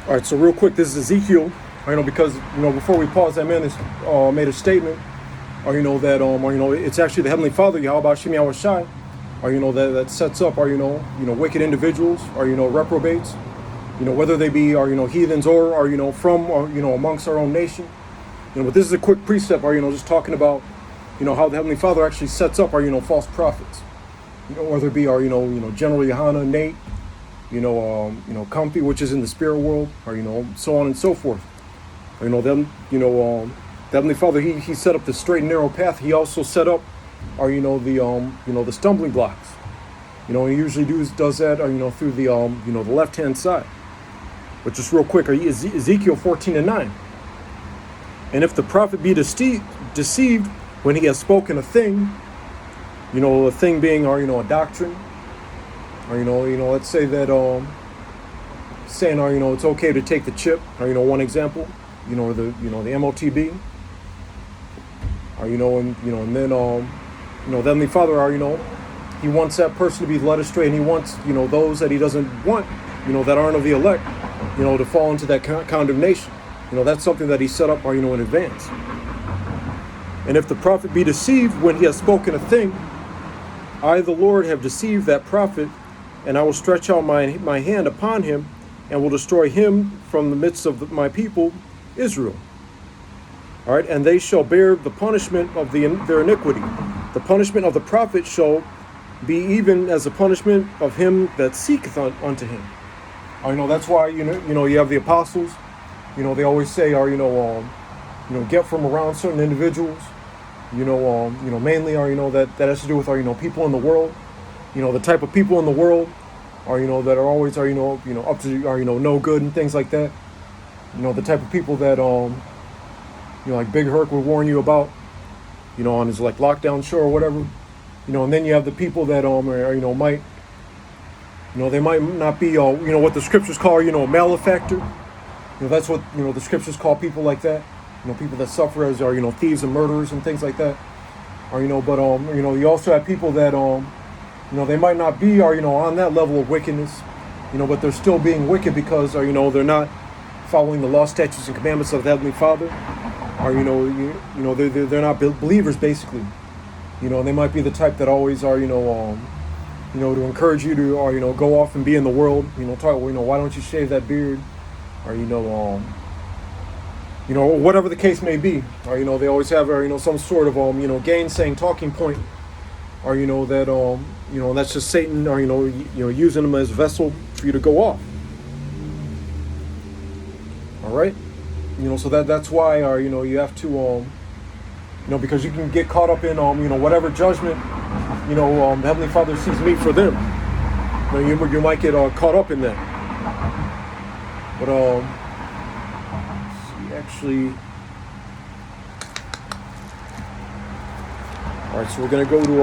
All right, so real quick, this is Ezekiel. Because before we pause, that man has made a statement, that it's actually the Heavenly Father, Yahweh Shem Yahweh Shai, that sets up, wicked individuals, reprobates, whether they be, heathens or from, amongst our own nation. But this is a quick precept, just talking about, how the Heavenly Father actually sets up our, false prophets, whether it be our, General Yohana, Nate, Comfy, which is in the spirit world, or, so on and so forth. The Heavenly Father, he set up the straight and narrow path. He also set up, the stumbling blocks. He usually does that, through the left-hand side. But just real quick, Ezekiel 14:9. And if the prophet be deceived when he has spoken a thing, a thing being, a doctrine, or, let's say that, saying, it's okay to take the chip, or, one example, or the MOTB, or, and then, the Heavenly Father, he wants that person to be led astray, and he wants, those that he doesn't want, that aren't of the elect, to fall into that condemnation. That's something that he set up, in advance. And if the prophet be deceived when he has spoken a thing, I, the Lord, have deceived that prophet, and I will stretch out my hand upon him, and will destroy him from the midst of my people, Israel. All right, and they shall bear the punishment of their iniquity. The punishment of the prophet shall be even as the punishment of him that seeketh unto him. That's why you have the apostles. They always say, get from around certain individuals. Mainly that has to do with people in the world. The type of people in the world are that are always up to no good and things like that. The type of people that like Big Herc would warn you about, on his like lockdown show or whatever. And then you have the people that might they might not be what the scriptures call a malefactor. That's what the scriptures call people like that. People that suffer as are thieves and murderers and things like that. Or but you also have people that they might not be on that level of wickedness, but they're still being wicked because they're not following the law, statutes, and commandments of the Heavenly Father. Or they're not believers basically. And they might be the type that always are to encourage you to go off and be in the world. Talk why don't you shave that beard? Or whatever the case may be, or they always have some sort of gainsaying talking point, or that that's just Satan, or using them as a vessel for you to go off. All right, so that's why you have to because you can get caught up in whatever judgment the Heavenly Father sees meet for them. You might get caught up in that. But actually, all right. So we're gonna go to